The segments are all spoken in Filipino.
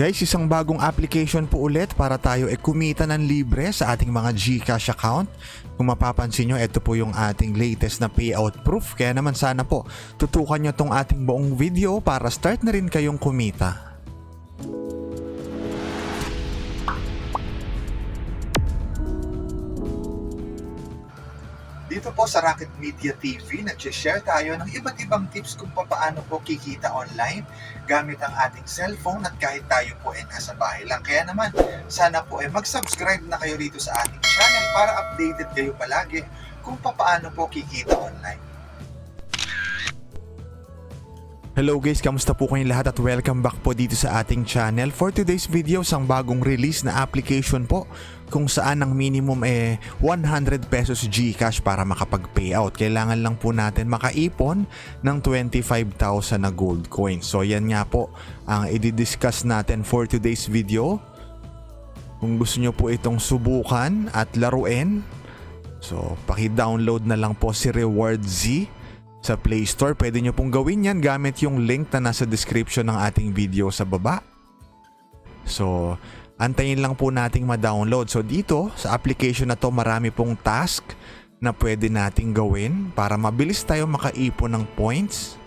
Guys, isang bagong application po ulit para tayo kumita ng libre sa ating mga GCash account. Kung mapapansin nyo, ito po yung ating latest na payout proof. Kaya naman sana po, tutukan nyo tong ating buong video para start na rin kayong kumita. Dito po sa Rocket Media TV, nag-share tayo ng iba't ibang tips kung paano po kikita online gamit ang ating cellphone at kahit tayo po ay nasa bahay lang. Kaya naman, sana po ay mag-subscribe na kayo rito sa ating channel para updated kayo palagi kung paano po kikita online. Hello guys, kamusta po kayong lahat at welcome back po dito sa ating channel. For today's video, isang bagong release na application po kung saan ang minimum 100 pesos GCash para makapag-payout. Kailangan lang po natin makaipon ng 25,000 na gold coins. So yan nga po ang i-discuss natin for today's video. Kung gusto nyo po itong subukan at laruin, so paki-download na lang po si Reward Z sa Play Store. Pwede nyo pong gawin yan gamit yung link na nasa description ng ating video sa baba. So, antayin lang po nating ma-download. So, dito sa application na to, marami pong task na pwede nating gawin para mabilis tayo makaipon ng points.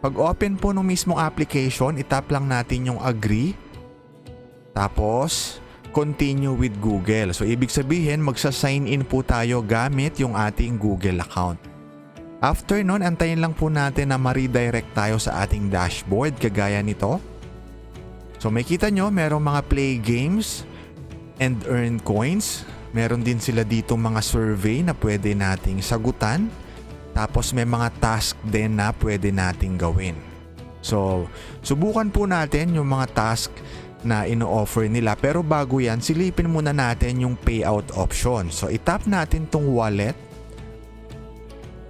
Pag open po ng mismong application, itap lang natin yung agree. Tapos, continue with Google. So, ibig sabihin, magsa-sign in po tayo gamit yung ating Google account. After nun, antayin lang po natin na ma-redirect tayo sa ating dashboard kagaya nito. So may kita nyo, merong mga play games and earn coins. Meron din sila dito mga survey na pwede nating sagutan. Tapos may mga task din na pwede nating gawin. So subukan po natin yung mga task na ino-offer nila. Pero bago yan, silipin muna natin yung payout option. So itap natin tong wallet.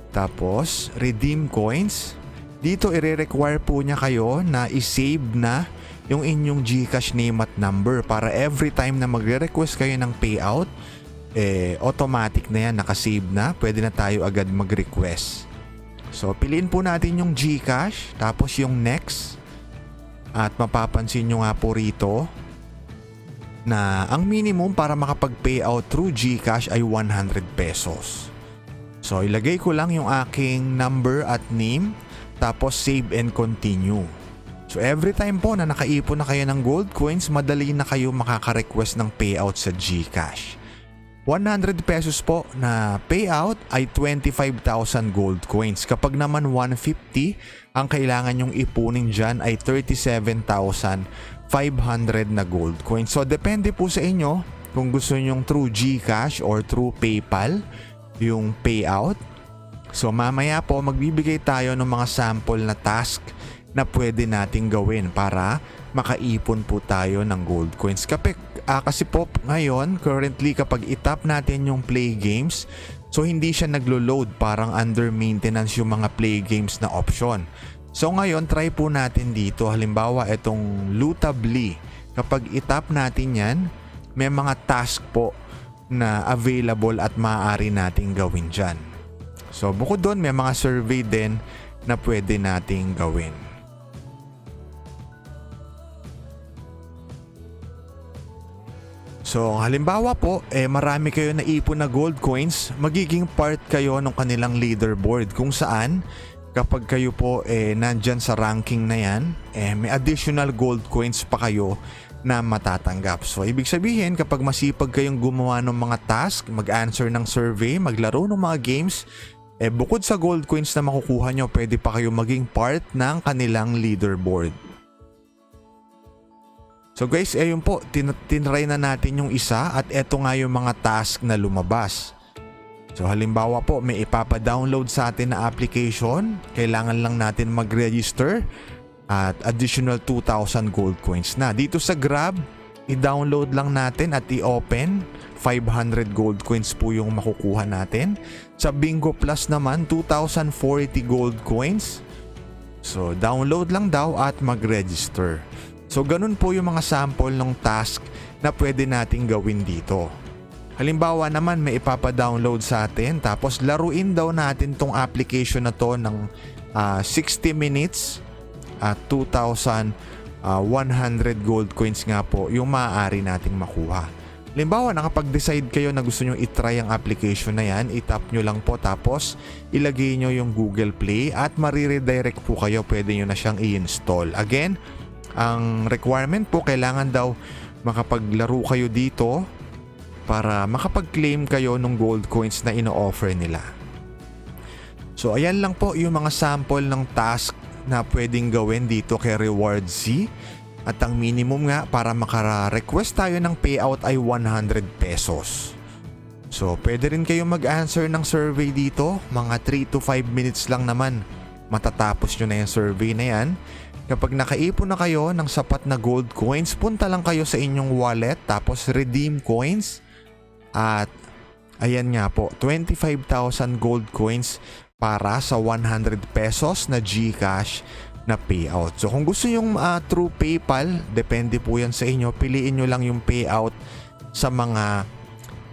Tapos, redeem coins. Dito, i-require po niya kayo na i-save na yung inyong GCash name at number para every time na magre-request kayo ng payout, automatic na yan, nakasave na. Pwede na tayo agad mag-request. So, piliin po natin yung GCash, tapos yung next. At mapapansin nyo nga po rito na ang minimum para makapag-payout through GCash ay 100 pesos. So, ilagay ko lang yung aking number at name, tapos save and continue. So, every time po na nakaipon na kayo ng gold coins, madali na kayo makaka-request ng payout sa GCash. 100 pesos po na payout ay 25,000 gold coins. Kapag naman 150, ang kailangan nyong ipunin dyan ay 37,500 na gold coins. So, depende po sa inyo kung gusto nyong through GCash or through PayPal yung payout. So mamaya po magbibigay tayo ng mga sample na task na pwede nating gawin para makaipon po tayo ng gold coins. Kasi po ngayon, currently kapag itap natin yung play games, so hindi siya naglo-load, parang under maintenance yung mga play games na option. So ngayon, try po natin dito. Halimbawa, itong Lootably. Kapag itap natin yan, may mga task po na available at maaari nating gawin dyan. So bukod doon, may mga survey din na pwede nating gawin. So halimbawa po, marami kayo na ipon na gold coins, magiging part kayo ng kanilang leaderboard kung saan kapag kayo po nandyan sa ranking na yan, may additional gold coins pa kayo na matatanggap. So ibig sabihin, kapag masipag kayong gumawa ng mga task, mag-answer ng survey, maglaro ng mga games, bukod sa gold coins na makukuha nyo, pwede pa kayo maging part ng kanilang leaderboard. So guys, ayun po, tinry na natin yung isa at eto nga yung mga task na lumabas. So halimbawa po, may ipapa-download sa atin na application, kailangan lang natin mag-register at additional 2,000 gold coins na. Dito sa Grab, i-download lang natin at i-open. 500 gold coins po yung makukuha natin. Sa Bingo Plus naman, 2,040 gold coins. So, download lang daw at mag-register. So, ganun po yung mga sample ng task na pwede nating gawin dito. Halimbawa naman, may ipapa-download sa atin, tapos laruin daw natin tong application na to ng 60 minutes at 2,040 100 gold coins nga po yung maaari nating makuha. Halimbawa, nakapag-decide kayo na gusto nyo itry ang application na yan, itap nyo lang po tapos ilagay nyo yung Google Play at mariredirect po kayo, pwede nyo na siyang i-install. Again, ang requirement po, kailangan daw makapaglaro kayo dito para makapag-claim kayo ng gold coins na ino-offer nila. So ayan lang po yung mga sample ng task na pwedeng gawin dito kay Reward Z. At ang minimum nga para maka-request tayo ng payout ay 100 pesos. So pwede rin kayo mag-answer ng survey dito, mga 3 to 5 minutes lang naman matatapos nyo na yung survey na yan. Kapag nakaipon na kayo ng sapat na gold coins, punta lang kayo sa inyong wallet tapos redeem coins. At ayan nga po, 25,000 gold coins para sa 100 pesos na GCash na payout. So kung gusto yung through PayPal, depende po yan sa inyo. Piliin nyo lang yung payout sa mga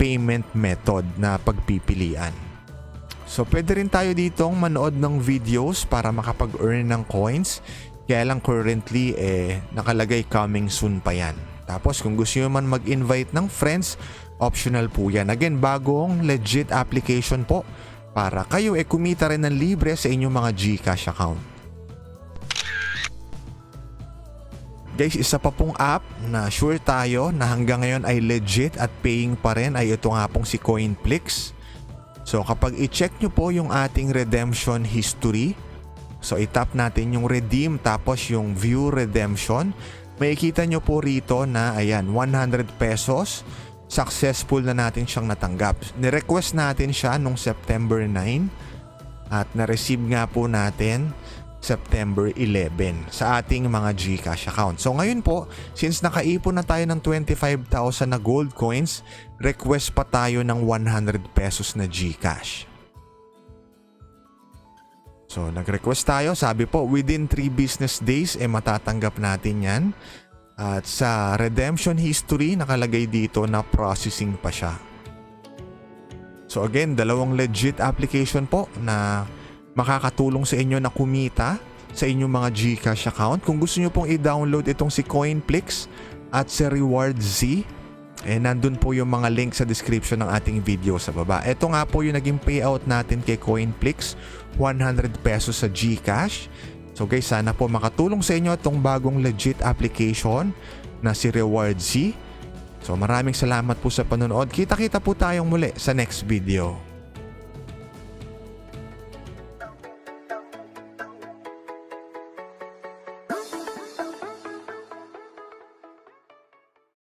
payment method na pagpipilian. So pwede rin tayo ditong manood ng videos para makapag-earn ng coins. Kaya lang currently nakalagay coming soon pa yan. Tapos kung gusto nyo man mag-invite ng friends, optional po yan. Again, bagong legit application po para kayo kumita rin ng libre sa inyong mga GCash account. Guys, isa pa pong app na sure tayo na hanggang ngayon ay legit at paying pa rin ay ito nga pong si Coinplix. So kapag i-check nyo po yung ating redemption history, so itap natin yung redeem tapos yung view redemption, makikita nyo po rito na ayan, 100 pesos, successful na natin siyang natanggap. Nirequest natin siya nung September 9 at na-receive nga po natin September 11 sa ating mga GCash account. So ngayon po, since nakaipon na tayo ng 25,000 na gold coins, request pa tayo ng 100 pesos na GCash. So nag-request tayo, sabi po within 3 business days matatanggap natin yan. At sa redemption history nakalagay dito na processing pa siya. So again, dalawang legit application po na makakatulong sa inyo na kumita sa inyong mga GCash account. Kung gusto nyo pong i-download itong si Coinplix at si Reward Z, nandun po yung mga link sa description ng ating video sa baba. Ito nga po yung naging payout natin kay Coinplix, 100 pesos sa GCash. So guys, sana po makatulong sa inyo itong bagong legit application na si Reward Z. So maraming salamat po sa panonood. Kita-kita po tayong muli sa next video.